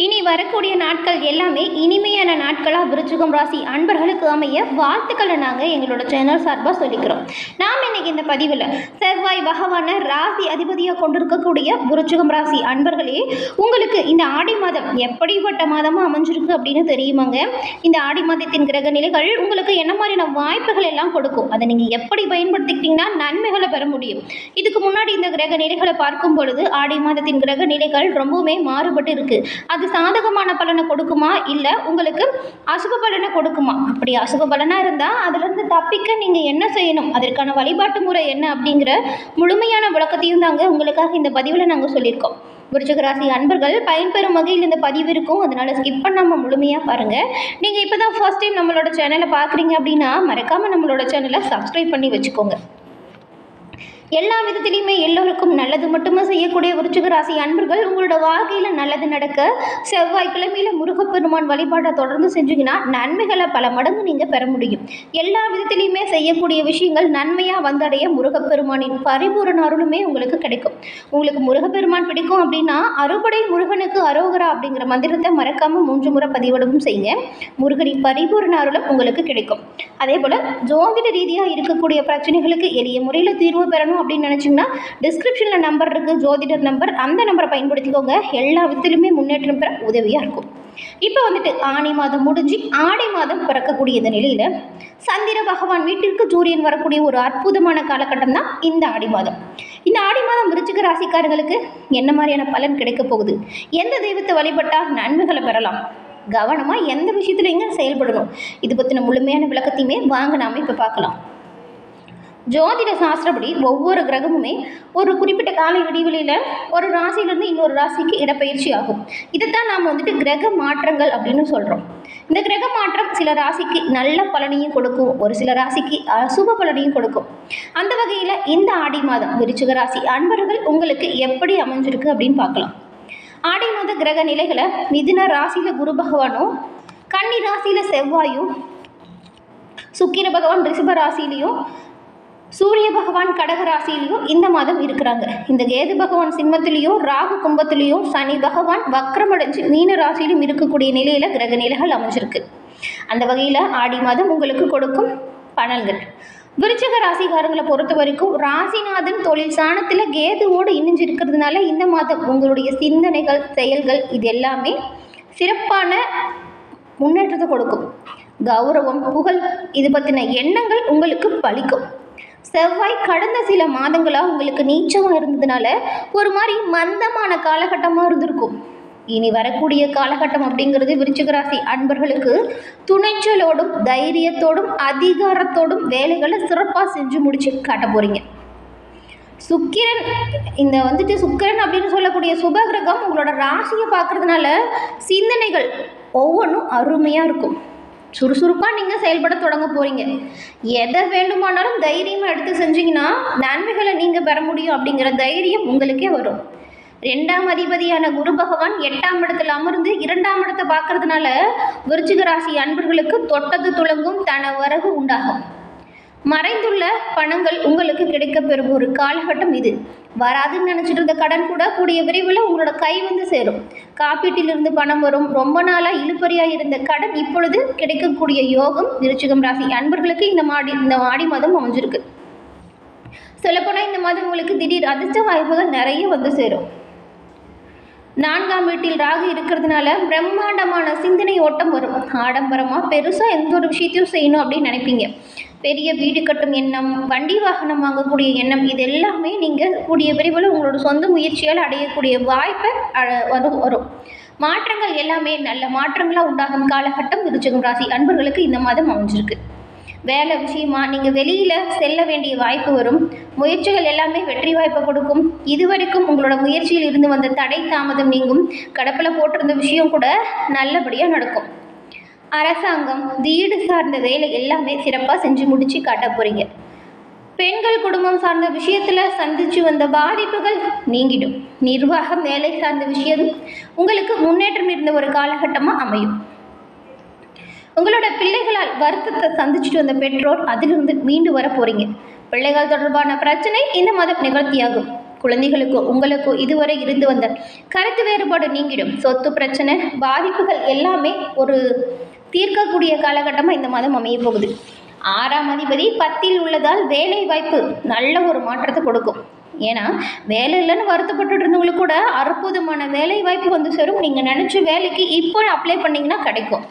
இனி வரக்கூடிய நாட்கள் எல்லாமே இனிமையான நாட்களாக விருச்சிகம் ராசி அன்பர்களுக்கு அமைய வாழ்த்துக்களை நாங்கள் எங்களோட சேனல் சார்பாக சொல்லிக்கிறோம். நாம் இன்னைக்கு இந்த பதிவில் செவ்வாய் பகவான ராசி அதிபதியாக கொண்டிருக்கக்கூடிய விருச்சிகம் ராசி அன்பர்களே, உங்களுக்கு இந்த ஆடி மாதம் எப்படிப்பட்ட மாதமாக அமைஞ்சிருக்கு அப்படின்னு தெரியுமாங்க? இந்த ஆடி மாதத்தின் கிரக நிலைகள் உங்களுக்கு என்ன மாதிரியான வாய்ப்புகள் எல்லாம் கொடுக்கும், அதை நீங்கள் எப்படி பயன்படுத்திக்கிட்டீங்கன்னா நன்மைகளை பெற முடியும். இதுக்கு முன்னாடி இந்த கிரக நிலைகளை பார்க்கும் பொழுது ஆடி மாதத்தின் கிரக நிலைகள் ரொம்பவுமே மாறுபட்டு இருக்கு. அது சாதகமான பலனை கொடுக்குமா, இல்லை உங்களுக்கு அசுப பலனை கொடுக்குமா? அப்படி அசுப பலனாக இருந்தால் அதிலிருந்து தப்பிக்க நீங்கள் என்ன செய்யணும், அதற்கான வழிபாட்டு முறை என்ன அப்படிங்கிற முழுமையான விளக்கத்தையும் தாங்க உங்களுக்காக இந்த பதிவில் நாங்கள் சொல்லியிருக்கோம். விருச்சிக ராசி அன்பர்கள் பயன்பெறும் வகையில் இந்த பதிவு இருக்கும், அதனால் ஸ்கிப் பண்ணாமல் முழுமையாக பாருங்கள். நீங்கள் இப்போ தான் ஃபர்ஸ்ட் டைம் நம்மளோட சேனலை பார்க்குறீங்க அப்படின்னா மறக்காமல் நம்மளோட சேனலை சப்ஸ்கிரைப் பண்ணி வச்சுக்கோங்க. எல்லா விதத்திலையுமே எல்லோருக்கும் நல்லது மட்டுமே செய்யக்கூடிய விருச்சிக ராசி அன்பர்கள் உங்களோட வாழ்க்கையில் நல்லது நடக்க செவ்வாய்க்கிழமையில் முருகப்பெருமான் வழிபாட்டை தொடர்ந்து செஞ்சீங்கன்னா நன்மைகளை பல மடங்கு நீங்கள் பெற முடியும். எல்லா விதத்திலையுமே செய்யக்கூடிய விஷயங்கள் நன்மையாக வந்தடைய முருகப்பெருமானின் பரிபூரண அருளுமே உங்களுக்கு கிடைக்கும். உங்களுக்கு முருகப்பெருமான் பிடிக்கும் அப்படின்னா அறுபடை முருகனுக்கு அரோகரா அப்படிங்கிற மந்திரத்தை மறக்காமல் 3 முறை பதிவிடவும் செய்யுங்க. முருகனின் பரிபூரண அருளும் உங்களுக்கு கிடைக்கும். அதே போல் ஜோதிட ரீதியாக இருக்கக்கூடிய பிரச்சனைகளுக்கு எளிய முறையில் தீர்வு பெறணும் அப்படின்னு நினச்சிங்கன்னா டிஸ்கிரிப்ஷனில் நம்பர் இருக்குது, ஜோதிடர் நம்பர், அந்த நம்பரை பயன்படுத்திக்கோங்க. எல்லா விதத்திலுமே முன்னேற்றம் பெற உதவியாக இருக்கும். இப்போ வந்துட்டு ஆனி மாதம் முடிஞ்சு ஆடி மாதம் பிறக்கக்கூடிய இந்த நிலையில் சந்திர பகவான் வீட்டிற்கு சூரியன் வரக்கூடிய ஒரு அற்புதமான காலகட்டம் தான் இந்த ஆடி மாதம். இந்த ஆடி மாதம் விருச்சிக ராசிக்காரர்களுக்கு என்ன மாதிரியான பலன் கிடைக்க போகுது, எந்த தெய்வத்தை வழிபட்டால் நன்மைகளை பெறலாம், கவனமாக எந்த விஷயத்துல எங்கே செயல்படணும், இது பற்றின முழுமையான விளக்கத்தையுமே வாங்க நாம் இப்போ பார்க்கலாம். ஜோதிட சாஸ்திரப்படி ஒவ்வொரு கிரகமுமே ஒரு குறிப்பிட்ட கால இடைவெளியில் ஒரு ராசியிலிருந்து இன்னொரு ராசிக்கு இடப்பெயர்ச்சி ஆகும். இதைத்தான் நாம் வந்துட்டு கிரக மாற்றங்கள் அப்படின்னு சொல்கிறோம். இந்த கிரக மாற்றம் சில ராசிக்கு நல்ல பலனையும் கொடுக்கும், ஒரு சில ராசிக்கு அசுப பலனையும் கொடுக்கும். அந்த வகையில் இந்த ஆடி மாதம் விருச்சிக ராசி அன்பர்கள் உங்களுக்கு எப்படி அமைஞ்சிருக்கு அப்படின்னு பார்க்கலாம். ஆடி மாத கிரக நிலைகளை மிதுன ராசியில் குரு பகவானும், கன்னி ராசியில் செவ்வாயும், சுக்கிர பகவான் ரிஷப ராசியிலையும், சூரிய பகவான் கடக ராசியிலையும் இந்த மாதம் இருக்கிறாங்க. இந்த கேது பகவான் சிம்மத்திலையும், ராகு கும்பத்திலையும், சனி பகவான் வக்ரமடைஞ்சு மீன ராசியிலும் இருக்கக்கூடிய நிலையில் கிரக நிலைகள் அமைஞ்சிருக்கு. அந்த வகையில் ஆடி மாதம் உங்களுக்கு கொடுக்கும் பலன்கள். விருச்சிக ராசிக்காரங்களை பொறுத்த வரைக்கும் ராசிநாதன் தொழில் ஸ்தானத்தில் கேதுவோடு இணைஞ்சிருக்கிறதுனால இந்த மாதம் உங்களுடைய சிந்தனைகள், செயல்கள் இது எல்லாமே சிறப்பான முன்னேற்றத்தை கொடுக்கும். கௌரவம், புகழ் இது பற்றின எண்ணங்கள் உங்களுக்கு பலிக்கும். செவ்வாய் கடந்த சில மாதங்களாக உங்களுக்கு நீச்சமாக இருந்ததுனால ஒரு மாதிரி மந்தமான காலகட்டமாக இருந்திருக்கும். இனி வரக்கூடிய காலகட்டம் அப்படிங்கிறது விருச்சிக ராசி அன்பர்களுக்கு துணைச்சலோடும் தைரியத்தோடும் அதிகாரத்தோடும் வேலைகளை சிறப்பாக செஞ்சு முடிச்சு காட்ட போகிறீங்க. சுக்கிரன் சுக்கிரன் அப்படின்னு சொல்லக்கூடிய சுபகிரகம் உங்களோட ராசியை பார்க்கறதுனால சிந்தனைகள் ஒவ்வொன்றும் அருமையாக இருக்கும். சுறுசுறுப்பாக நீங்கள் செயல்பட தொடங்க போகிறீங்க. எதை வேண்டுமானாலும் தைரியமாக எடுத்து செஞ்சீங்கன்னா நன்மைகளை நீங்கள் பெற முடியும் அப்படிங்கிற தைரியம் உங்களுக்கே வரும். 2ஆம் அதிபதியான குரு பகவான் 8ஆம் இடத்துல அமர்ந்து 2ஆம் இடத்தை பார்க்கறதுனால விருச்சிக ராசி அன்பர்களுக்கு தொட்டது துளங்கும், தன வரவு உண்டாகும். மறைந்துள்ள பணங்கள் உங்களுக்கு கிடைக்க பெறும் ஒரு காலகட்டம் இது. வராதுன்னு நினச்சிட்டு இருந்த கடன் கூட கூடிய விரைவில் உங்களோட கை வந்து சேரும். காப்பீட்டிலிருந்து பணம் வரும். ரொம்ப நாளாக இழுபறியாக இருந்த கடன் இப்பொழுது கிடைக்கக்கூடிய யோகம் விருச்சிகம் ராசி அன்பர்களுக்கு இந்த ஆடி மாதம் அமைஞ்சிருக்கு. சொல்லப்போனால் இந்த மாதம் உங்களுக்கு திடீர் அதிர்ஷ்ட வாய்ப்புகள் நிறைய வந்து சேரும். 4ஆம் வீட்டில் ராகு இருக்கிறதுனால பிரம்மாண்டமான சிந்தனை ஓட்டம் வரும். ஆடம்பரமாக பெருசாக எந்த ஒரு விஷயத்தையும் செய்யணும் அப்படின்னு நினைப்பீங்க. பெரிய வீடு கட்டும் எண்ணம், வண்டி வாகனம் வாங்கக்கூடிய எண்ணம், இது எல்லாமே நீங்கள் கூடிய விரைவில் உங்களோட சொந்த முயற்சியால் அடையக்கூடிய வாய்ப்பை வரும். மாற்றங்கள் எல்லாமே நல்ல மாற்றங்களாக உண்டாகும் காலகட்டம் விருச்சிகம் ராசி அன்பர்களுக்கு இந்த மாதம் அமைஞ்சிருக்கு. வேலை விஷயமா நீங்கள் வெளியில் செல்ல வேண்டிய வாய்ப்பு வரும். முயற்சிகள் எல்லாமே வெற்றி வாய்ப்பை கொடுக்கும். இதுவரைக்கும் உங்களோட முயற்சியில் இருந்து வந்த தடை தாமதம் நீங்கும். கடப்பில் போட்டிருந்த விஷயம் கூட நல்லபடியாக நடக்கும். அரசாங்கம், வீடு சார்ந்த வேலை எல்லாமே சிறப்பாக செஞ்சு முடித்து காட்ட போகிறீங்க. பெண்கள் குடும்பம் சார்ந்த விஷயத்தில் சந்தித்து வந்த பாதிப்புகள் நீங்கிடும். நிர்வாகம், வேலை சார்ந்த விஷயம் உங்களுக்கு முன்னேற்றம் இருந்த ஒரு காலகட்டமாக அமையும். உங்களோட பிள்ளைகளால் வருத்தத்தை சந்திச்சுட்டு வந்த பெற்றோர் அதிலிருந்து மீண்டு வர போகிறீங்க. பிள்ளைகள் தொடர்பான பிரச்சனை இந்த மாதம் நிவர்த்தியாகும். குழந்தைகளுக்கோ உங்களுக்கோ இதுவரை இருந்து வந்த கருத்து வேறுபாடு நீங்கிடும். சொத்து பிரச்சனை பாதிப்புகள் எல்லாமே ஒரு தீர்க்கக்கூடிய காலகட்டமாக இந்த மாதம் அமைய போகுது. 6ஆம் அதிபதி 10ல் உள்ளதால் வேலை வாய்ப்பு நல்ல ஒரு மாற்றத்தை கொடுக்கும். ஏன்னா வேலை இல்லைன்னு வருத்தப்பட்டு இருந்தவங்களுக்கு கூட அற்புதமான வேலை வாய்ப்பு வந்து சேரும். நீங்கள் நினச்ச வேலைக்கு இப்போ அப்ளை பண்ணிங்கன்னா கிடைக்கும்.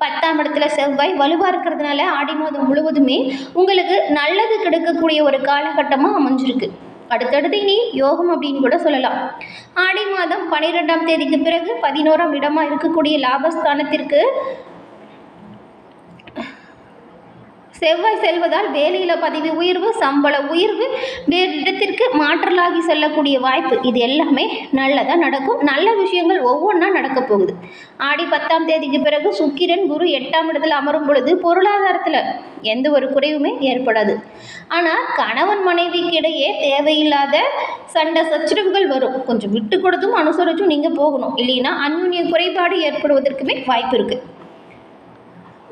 10ஆம் இடத்துல செவ்வாய் வலுவாக இருக்கிறதுனால ஆடி மாதம் முழுவதுமே உங்களுக்கு நல்லது கிடைக்கக்கூடிய ஒரு காலகட்டமாக அமைஞ்சிருக்கு. அடுத்தடுத்து இனி யோகம் அப்படின்னு கூட சொல்லலாம். ஆடி மாதம் 12ஆம் தேதிக்கு பிறகு 11ஆம் இடமாக இருக்கக்கூடிய லாபஸ்தானத்திற்கு செவ்வாய் செல்வதால் வேலையில் பதவி உயர்வு, சம்பள உயர்வு, வேறு இடத்திற்கு மாற்றலாகி செல்லக்கூடிய வாய்ப்பு, இது எல்லாமே நல்லதாக நடக்கும். நல்ல விஷயங்கள் ஒவ்வொன்றா நடக்க போகுது. ஆடி 10ஆம் தேதிக்கு பிறகு சுக்கிரன் குரு 8ஆம் இடத்துல அமரும் பொழுது பொருளாதாரத்தில் எந்த ஒரு குறைவுமே ஏற்படாது. ஆனால் கணவன் மனைவிக்கு இடையே தேவையில்லாத சண்டை சச்சரவுகள் வரும். கொஞ்சம் விட்டு கொடுத்தும் அனுசரிச்சும் நீங்கள் போகணும். இல்லைன்னா அந்யுன்ய குறைபாடு ஏற்படுவதற்குமே வாய்ப்பு இருக்குது.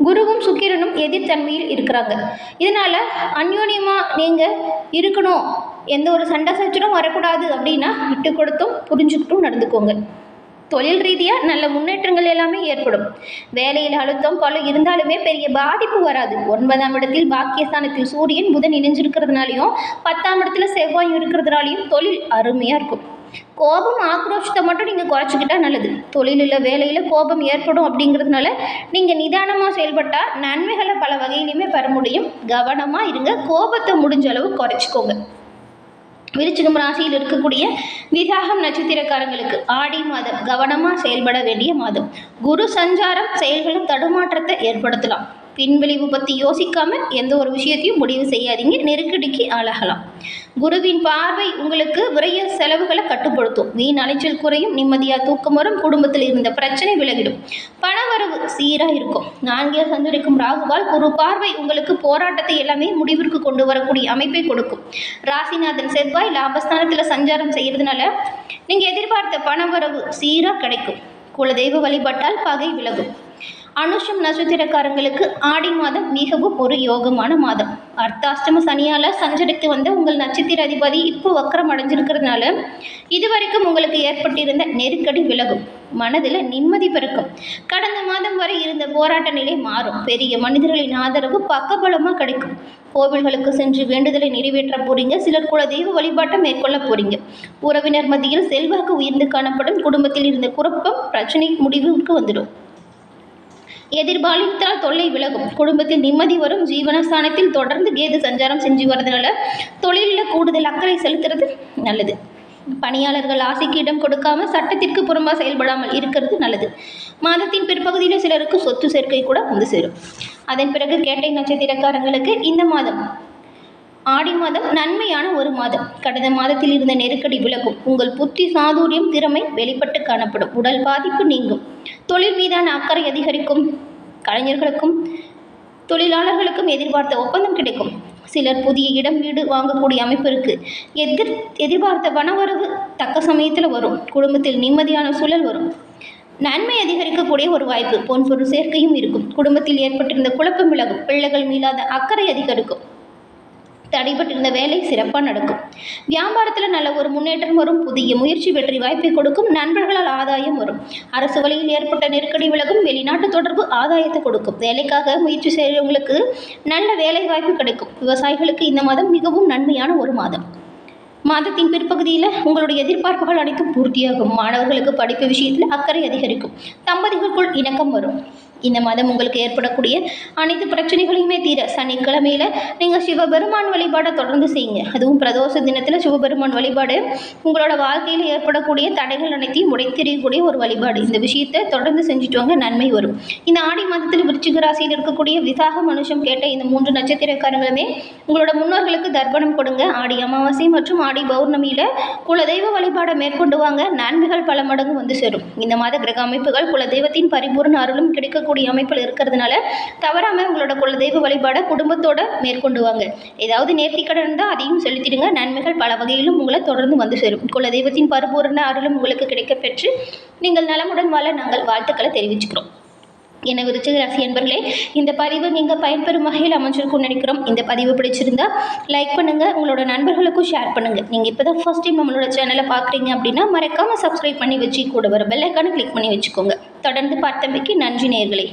குருவும் சுக்கிரனும் எதிர்த்தன்மையில் இருக்கிறாங்க. இதனால் அந்யோன்யமாக நீங்கள் இருக்கணும், எந்த ஒரு சண்டை சச்சரவும் வரக்கூடாது அப்படின்னா விட்டு கொடுத்தும் புரிஞ்சுக்கிட்டும் நடந்துக்கோங்க. தொழில் ரீதியாக நல்ல முன்னேற்றங்கள் எல்லாமே ஏற்படும். வேலையில் அழுத்தம் பல இருந்தாலுமே பெரிய பாதிப்பு வராது. 9ஆம் இடத்தில் பாக்கியஸ்தானத்தில் சூரியன் புதன் இணைஞ்சிருக்கிறதுனாலையும் 10ஆம் இடத்துல செவ்வாய் இருக்கிறதுனாலையும் தொழில் அருமையாக இருக்கும். கோபம் ஆக்ரோஷத்தை மட்டும் நீங்கள் குறைச்சிக்கிட்டா நல்லது. தொழிலில் வேலையில் கோபம் ஏற்படும் அப்படிங்கிறதுனால நீங்கள் நிதானமாக செயல்பட்டால் நன்மைகளை பல வகையிலையுமே பெற முடியும். கவனமாக இருங்க. கோபத்தை முடிஞ்ச அளவு குறைச்சிக்கோங்க. விருச்சிகம் ராசியில் இருக்கக்கூடிய விசாகம் நட்சத்திரக்காரங்களுக்கு ஆடி மாதம் கவனமாக செயல்பட வேண்டிய மாதம். குரு சஞ்சாரம் செயல்களும் தடுமாற்றத்தை ஏற்படுத்தலாம். பின்விளைவு பற்றி யோசிக்காமல் எந்த ஒரு விஷயத்தையும் முடிவு செய்யாதீங்க. நெருக்கடிக்கு ஆளாகலாம். குருவின் பார்வை உங்களுக்கு விரைய செலவுகளை கட்டுப்படுத்தும். வீண் அலைச்சல் குறையும். நிம்மதியாக தூக்கம் வரும். குடும்பத்தில் இருந்த பிரச்சனை விலகிடும். பணவரவு சீராக இருக்கும். 4 சஞ்சரிக்கும் ராகுவால் குரு பார்வை உங்களுக்கு போராட்டத்தை எல்லாமே முடிவிற்கு கொண்டு வரக்கூடிய அமைப்பை கொடுக்கும். ராசிநாதன் செவ்வாய் லாபஸ்தானத்தில் சஞ்சாரம் செய்கிறதுனால நீங்கள் எதிர்பார்த்த பணவரவு சீராக கிடைக்கும். குலதெய்வ வழிபட்டால் பகை விலகும். அனுஷம் நட்சத்திரக்காரங்களுக்கு ஆடி மாதம் மிகவும் ஒரு யோகமான மாதம். அர்த்தாஷ்டம சனியால் சஞ்சரித்து வந்த உங்கள் நட்சத்திர அதிபதி இப்போ வக்கரம் அடைஞ்சிருக்கிறதுனால இதுவரைக்கும் உங்களுக்கு ஏற்பட்டிருந்த நெருக்கடி விலகும். மனதில் நிம்மதி பிறக்கும். கடந்த மாதம் வரை இருந்த போராட்ட நிலை மாறும். பெரிய மனிதர்களின் ஆதரவு பக்கபலமாக கிடைக்கும். கோவில்களுக்கு சென்று வேண்டுதலை நிறைவேற்ற போறீங்க. சிலர் கூட தெய்வ வழிபாட்டை மேற்கொள்ள போறீங்க. உறவினர் மத்தியில் செல்வாக்கு உயர்ந்து காணப்படும். குடும்பத்தில் இருந்த குழப்பம் பிரச்சனை முடிவுக்கு வந்துடும். எதிர்பாலித்தால் தொல்லை விலகும். குடும்பத்தில் நிம்மதி வரும். ஜீவனஸ்தானத்தில் தொடர்ந்து கேது சஞ்சாரம் செஞ்சு வரதுனால தொழிலில் கூடுதல் அக்கறை செலுத்துறது நல்லது. பணியாளர்கள் ஆசைக்கு இடம் கொடுக்காம சட்டத்திற்கு புறம்பாக செயல்படாமல் இருக்கிறது நல்லது. மாதத்தின் பிற்பகுதியில் சிலருக்கு சொத்து சேர்க்கை கூட வந்து சேரும். அதன் பிறகு கேட்டை நட்சத்திரக்காரங்களுக்கு இந்த மாதம் ஆடி மாதம் நன்மையான ஒரு மாதம். கடந்த மாதத்தில் இருந்த நெருக்கடி விலகும். உங்கள் புத்தி சாதுரியம் திறமை வெளிப்பட்டு காணப்படும். உடல் பாதிப்பு நீங்கும். தொழில் மீதான அக்கறை அதிகரிக்கும். கலைஞர்களுக்கும் தொழிலாளர்களுக்கும் எதிர்பார்த்த ஒப்பந்தம் கிடைக்கும். சிலர் புதிய இடம் வீடு வாங்கக்கூடிய அமைப்பு இருக்குது. எதிர்பார்த்த பணவரவு தக்க சமயத்தில் வரும். குடும்பத்தில் நிம்மதியான சூழல் வரும். நன்மை அதிகரிக்கக்கூடிய ஒரு வாய்ப்பு. பொன்பொருள் சேர்க்கையும் இருக்கும். குடும்பத்தில் ஏற்பட்டிருந்த குழப்பம் விலகும். பிள்ளைகள் மீதாத அக்கறை அதிகரிக்கும். தடைபட்டிருந்த வேலை சிறப்பாக நடக்கும். வியாபாரத்தில் நல்ல ஒரு முன்னேற்றம் வரும். புதிய முயற்சி வெற்றி வாய்ப்பை கொடுக்கும். நண்பர்களால் ஆதாயம் வரும். அரசு வழியில் ஏற்பட்ட நெருக்கடி விலகும். வெளிநாட்டு தொடர்பு ஆதாயத்தை கொடுக்கும். வேலைக்காக முயற்சி செய்கிறவங்களுக்கு நல்ல வேலை வாய்ப்பு கிடைக்கும். விவசாயிகளுக்கு இந்த மாதம் மிகவும் நன்மையான ஒரு மாதம். மாதத்தின் பிற்பகுதியில் உங்களுடைய எதிர்பார்ப்புகள் அனைத்தும் பூர்த்தியாகும். மாணவர்களுக்கு படிப்பு விஷயத்தில் அக்கறை அதிகரிக்கும். தம்பதிகளுக்குள் இணக்கம் வரும். இந்த மாதம் உங்களுக்கு ஏற்படக்கூடிய அனைத்து பிரச்சனைகளையுமே தீர சனிக்கிழமையில் நீங்கள் சிவபெருமான் வழிபாடை தொடர்ந்து செய்யுங்க. அதுவும் பிரதோஷ தினத்தில் சிவபெருமான் வழிபாடு உங்களோட வாழ்க்கையில் ஏற்படக்கூடிய தடைகள் அனைத்தையும் உடைத்தெறியக்கூடிய ஒரு வழிபாடு. இந்த விஷயத்தை தொடர்ந்து செஞ்சுட்டு வாங்க, நன்மை வரும். இந்த ஆடி மாதத்தில் விருச்சிக ராசியில் இருக்கக்கூடிய விசாகம் மனுஷம் கேட்ட இந்த 3 நட்சத்திரக்காரங்களுமே உங்களோட முன்னோர்களுக்கு தர்ப்பணம் கொடுங்க. ஆடி அமாவாசை மற்றும் ஆடி பௌர்ணமியில் குலதெய்வ வழிபாடை மேற்கொண்டு வாங்க. நன்மைகள் பல மடங்கு வந்து சேரும். இந்த மாத கிரக அமைப்புகள் குலதெய்வத்தின் பரிபூர்ண அருளும் கிடைக்கக்கூடிய அமைப்பில் இருக்கிறதுனால தவறாமல் உங்களோட குலதெய்வ வழிபாடை குடும்பத்தோட மேற்கொண்டு வாங்க. ஏதாவது நேர்த்திக்கடன் இருந்தால் அதையும் செலுத்திடுங்க. நன்மைகள் பல வகையிலும் உங்களை தொடர்ந்து வந்து சேரும். குலதெய்வத்தின் பரிபூர்ண அருளும் உங்களுக்கு கிடைக்க பெற்று நீங்கள் நலமுடன் வாழ நாங்கள் வாழ்த்துக்களை தெரிவிச்சுக்கிறோம். என விருச்சிக ராசி அன்பர்களே, இந்த பதிவு நீங்கள் பயன்பெறும் வகையில் அமைஞ்சிருக்கும்னு நினைக்கிறோம். இந்த பதிவு பிடிச்சிருந்தா லைக் பண்ணுங்கள், உங்களோட நண்பர்களுக்கும் ஷேர் பண்ணுங்கள். நீங்கள் இப்போ தான் ஃபர்ஸ்ட் டைம் நம்மளோட சேனலை பார்க்குறீங்க அப்படின்னா மறக்காமல் சப்ஸ்கிரைப் பண்ணி வச்சு கூட வர பெல் ஐக்கானை கிளிக் பண்ணி வச்சுக்கோங்க. தொடர்ந்து பார்த்தமைக்கு நன்றி நேயர்களே.